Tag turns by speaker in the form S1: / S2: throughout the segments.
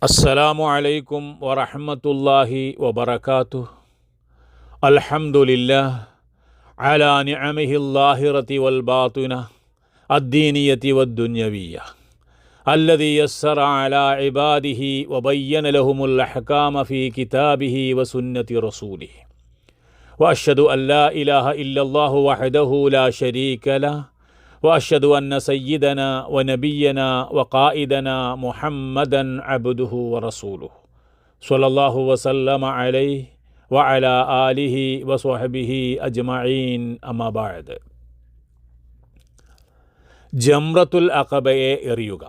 S1: അസ്സലാമു അലൈക്കും വറഹ്മത്തുള്ളാഹി വബറകാതുഹു. അൽഹംദുലില്ലാഹ് അലാ നിഅമിഹിൽ ലാഹിറതി വൽ ബാത്തിന അദ്ദീനിയതി വദ്ദുനിയവിയ്യ അല്ലദീ യസ്സറ അലാ ഇബാദിഹി വബയ്യന ലഹുമുൽ അഹ്കാമ ഫീ കിതാബിഹി വസുന്നതി റസൂലിഹി വഅശ്ഹദു അൻ ലാ ഇലാഹ ഇല്ലല്ലാഹു വഹ്ദഹു ലാ ശരീക ലഹു وأشهد أن سيدنا ونبينا وقائدنا محمدا عبده ورسوله صلى الله وسلم عليه وعلى آله وصحبه أجمعين أما بعد. ജംറത്തുൽ അഖബയെ എറിയുക.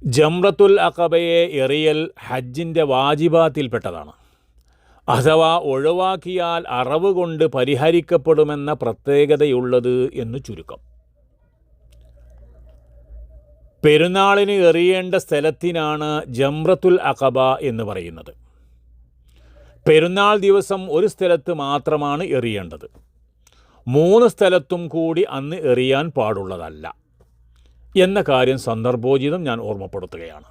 S1: ജംറത്തുൽ അഖബയെ എറിയൽ ഹജ്ജിൻ്റെ വാജിബാത്തിൽപ്പെട്ടതാണ്. അഥവാ ഒഴിവാക്കിയാൽ അറവ് കൊണ്ട് പരിഹരിക്കപ്പെടുമെന്ന പ്രത്യേകതയുള്ളത് എന്ന് ചുരുക്കം. പെരുന്നാളിന് എറിയേണ്ട സ്ഥലത്തിനാണ് ജംറത്തുൽ അഖബ എന്ന് പറയുന്നത്. പെരുന്നാൾ ദിവസം ഒരു സ്ഥലത്ത് മാത്രമാണ് എറിയേണ്ടത്. 3 സ്ഥലത്തും കൂടി അന്ന് എറിയാൻ പാടുള്ളതല്ല എന്ന കാര്യം സന്ദർഭോചിതം ഞാൻ ഓർമ്മപ്പെടുത്തുകയാണ്.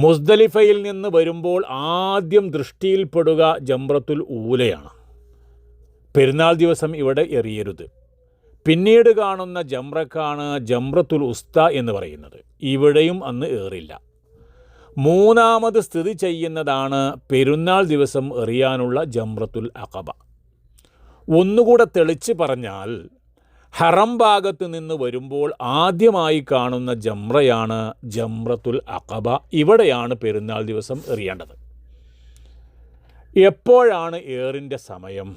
S1: മുസ്ദലിഫയിൽ നിന്ന് വരുമ്പോൾ ആദ്യം ദൃഷ്ടിയിൽപ്പെടുക ജംറത്തുൽ ഊലയാണ്. പെരുന്നാൾ ദിവസം ഇവിടെ എറിയരുത്. പിന്നീട് കാണുന്ന ജംറക്കാണ് ജംറത്തുൽ ഉസ്ത എന്ന് പറയുന്നത്. ഇവിടെയും അന്ന് ഏറില്ല. 3ാമത് സ്ഥിതി ചെയ്യുന്നതാണ് പെരുന്നാൾ ദിവസം എറിയാനുള്ള ജംറത്തുൽ അഖബ. ഒന്നുകൂടെ തെളിച്ച് പറഞ്ഞാൽ, ഹറം ഭാഗത്ത് നിന്ന് വരുമ്പോൾ ആദ്യമായി കാണുന്ന ജംറയാണ് ജംറത്തുൽ അഖബ. ഇവിടെയാണ് പെരുന്നാൾ ദിവസം എറിയേണ്ടത്. എപ്പോഴാണ് ഏറിൻ്റെ സമയം?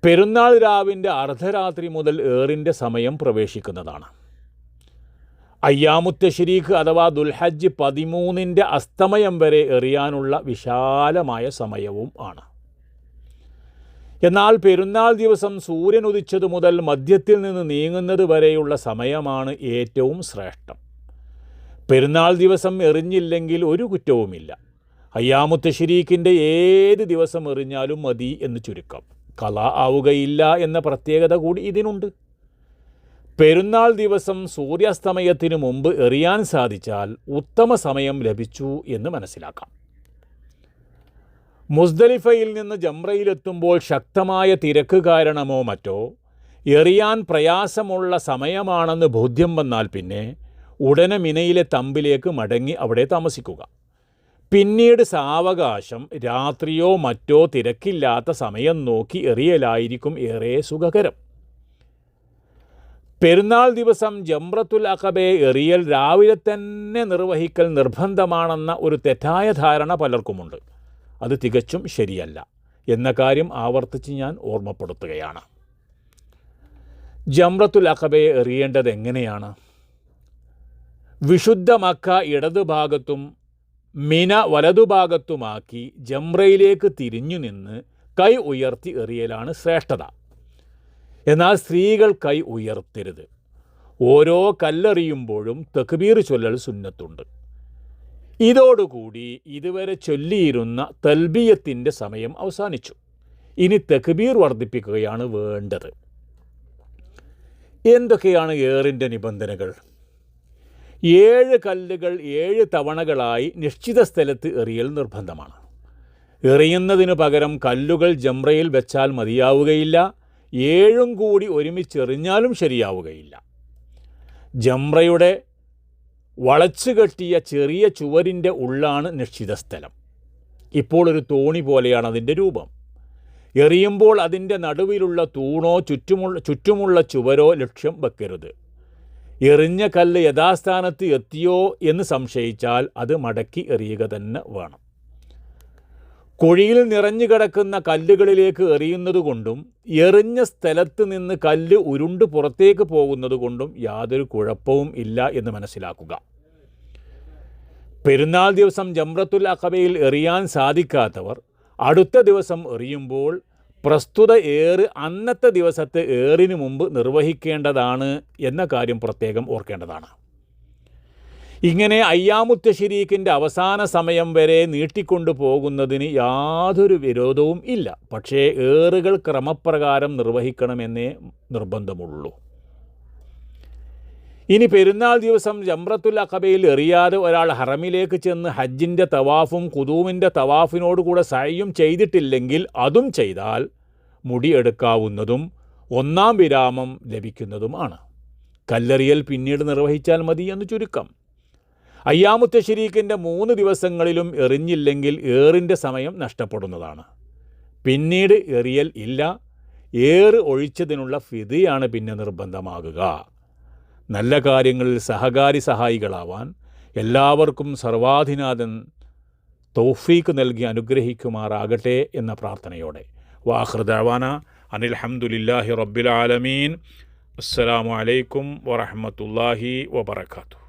S1: പെരുന്നാൾ രാവിൻ്റെ അർദ്ധരാത്രി മുതൽ ഏറിൻ്റെ സമയം പ്രവേശിക്കുന്നതാണ്. അയ്യാമുത്ത് തശ്രീഖ് അഥവാ ദുൽഹജ്ജ് 13ൻ്റെ അസ്തമയം വരെ എറിയാനുള്ള വിശാലമായ സമയവും ആണ്. എന്നാൽ പെരുന്നാൾ ദിവസം സൂര്യൻ ഉദിച്ചതു മുതൽ മധ്യത്തിൽ നിന്ന് നീങ്ങുന്നത് വരെയുള്ള സമയമാണ് ഏറ്റവും ശ്രേഷ്ഠം. പെരുന്നാൾ ദിവസം എറിഞ്ഞില്ലെങ്കിൽ ഒരു കുറ്റവുമില്ല. അയ്യാമുത്ത് തശ്രീഖിൻ്റെ ഏത് ദിവസം എറിഞ്ഞാലും മതി എന്ന് ചുരുക്കം. ഖളാ ആവുകയില്ല എന്ന പ്രത്യേകത കൂടി ഇതിനുണ്ട്. പെരുന്നാൾ ദിവസം സൂര്യാസ്തമയത്തിനു മുമ്പ് എറിയാൻ സാധിച്ചാൽ ഉത്തമ സമയം ലഭിച്ചു എന്ന് മനസ്സിലാക്കാം. മുസ്ദലിഫയിൽ നിന്ന് ജംറയിലെത്തുമ്പോൾ ശക്തമായ തിരക്ക് കാരണമോ മറ്റോ എറിയാൻ പ്രയാസമുള്ള സമയമാണെന്ന് ബോധ്യം വന്നാൽ പിന്നെ ഉടനെ മിനയിലെ തമ്പിലേക്ക് മടങ്ങി അവിടെ താമസിക്കുക. പിന്നീട് സാവകാശം രാത്രിയോ മറ്റോ തിരക്കില്ലാത്ത സമയം നോക്കി എറിയലായിരിക്കും ഏറെ സുഖകരം. പെരുന്നാൾ ദിവസം ജംറത്തുൽ അഖബയെ എറിയൽ രാവിലെ തന്നെ നിർവഹിക്കൽ നിർബന്ധമാണെന്ന ഒരു തെറ്റായ ധാരണ പലർക്കുമുണ്ട്. അത് തികച്ചും ശരിയല്ല എന്ന കാര്യം ആവർത്തിച്ച് ഞാൻ ഓർമ്മപ്പെടുത്തുകയാണ്. ജംറത്തുൽ അഖബയെ എറിയേണ്ടത് എങ്ങനെയാണ്? വിശുദ്ധ മക്ക ഇടതുഭാഗത്തും മിന വലതുഭാഗത്തുമാക്കി ജംറയിലേക്ക് തിരിഞ്ഞു നിന്ന് കൈ ഉയർത്തി എറിയലാണ് ശ്രേഷ്ഠത. എന്നാൽ സ്ത്രീകൾ കൈ ഉയർത്തരുത്. ഓരോ കല്ലെറിയുമ്പോഴും തക്ബീർ ചൊല്ലൽ സുന്നത്തുണ്ട്. ഇതോടുകൂടി ഇതുവരെ ചൊല്ലിയിരുന്ന തൽബിയത്തിൻ്റെ സമയം അവസാനിച്ചു. ഇനി തക്ബീർ വർദ്ധിപ്പിക്കുകയാണ് വേണ്ടത്. എന്തൊക്കെയാണ് ഏറിൻ്റെ നിബന്ധനകൾ? 7 കല്ലുകൾ 7 തവണകളായി നിശ്ചിത സ്ഥലത്ത് എറിയൽ നിർബന്ധമാണ്. എറിയുന്നതിന് പകരം കല്ലുകൾ ജംറയിൽ വെച്ചാൽ മതിയാവുകയില്ല. 7 കൂടി ഒരുമിച്ചെറിഞ്ഞാലും ശരിയാവുകയില്ല. ജംറയുടെ വളച്ചു കെട്ടിയ ചെറിയ ചുവരിൻ്റെ ഉള്ളാണ് നിശ്ചിത സ്ഥലം. ഇപ്പോൾ ഒരു തോണി പോലെയാണ് അതിൻ്റെ രൂപം. എറിയുമ്പോൾ അതിൻ്റെ നടുവിലുള്ള തൂണോ ചുറ്റുമുള്ള ചുവരോ ലക്ഷ്യം വെക്കരുത്. എറിഞ്ഞ കല്ല് യഥാസ്ഥാനത്ത് എത്തിയോ എന്ന് സംശയിച്ചാൽ അത് മടക്കി എറിയുക തന്നെ വേണം. കുഴിയിൽ നിറഞ്ഞു കിടക്കുന്ന കല്ലുകളിലേക്ക് എറിയുന്നത് കൊണ്ടും എറിഞ്ഞ സ്ഥലത്ത് നിന്ന് കല്ല് ഉരുണ്ട് പുറത്തേക്ക് പോകുന്നത് കൊണ്ടും യാതൊരു കുഴപ്പവും ഇല്ല എന്ന് മനസ്സിലാക്കുക. പെരുന്നാൾ ദിവസം ജംറത്തുൽ അഖബയിൽ എറിയാൻ സാധിക്കാത്തവർ അടുത്ത ദിവസം എറിയുമ്പോൾ പ്രസ്തുത ഏറ് അന്നത്തെ ദിവസത്തെ ഏറിന് മുമ്പ് നിർവഹിക്കേണ്ടതാണ് എന്ന കാര്യം പ്രത്യേകം ഓർക്കേണ്ടതാണ്. ഇങ്ങനെ അയ്യാമുത്ത് തശ്രീഖിൻ്റെ അവസാന സമയം വരെ നീട്ടിക്കൊണ്ടു പോകുന്നതിന് യാതൊരു വിരോധവും ഇല്ല. പക്ഷേ ഏറുകൾ ക്രമപ്രകാരം നിർവഹിക്കണമെന്നേ നിർബന്ധമുള്ളൂ. ഇനി പെരുന്നാൾ ദിവസം ജംറത്തുൽ അഖബയിൽ എറിയാതെ ഒരാൾ ഹറമിലേക്ക് ചെന്ന് ഹജ്ജിൻ്റെ തവാഫും ഖുദൂമിൻ്റെ തവാഫിനോടുകൂടെ സഅയും ചെയ്തിട്ടില്ലെങ്കിൽ അതും ചെയ്താൽ മുടി എടുക്കാവുന്നതും 1-ാം വിരാമം ലഭിക്കുന്നതുമാണ്. കല്ലെറിയൽ പിന്നീട് നിർവഹിച്ചാൽ മതി എന്ന് ചുരുക്കം. അയ്യാമു തശ്രീഖിൻ്റെ 3 ദിവസങ്ങളിലും എറിഞ്ഞില്ലെങ്കിൽ ഏറിൻ്റെ സമയം നഷ്ടപ്പെടുന്നതാണ്. പിന്നീട് എറിയൽ ഇല്ല. ഏറ് ഒഴിച്ചതിനുള്ള ഫിദിയാണ് പിന്നെ നിർബന്ധമാകുക. നല്ല കാര്യങ്ങളിൽ സഹായികളാവാൻ എല്ലാവർക്കും സർവാധിനാഥൻ തൗഫീക്ക് നൽകി അനുഗ്രഹിക്കുമാറാകട്ടെ എന്ന പ്രാർത്ഥനയോടെ വാഖിറു ദഅ്വാനാ അനിൽ ഹംദുലില്ലാഹി റബ്ബിൽ ആലമീൻ. അസ്സലാമു അലൈക്കും വറഹ്മത്തുള്ളാഹി വബറകാതുഹു.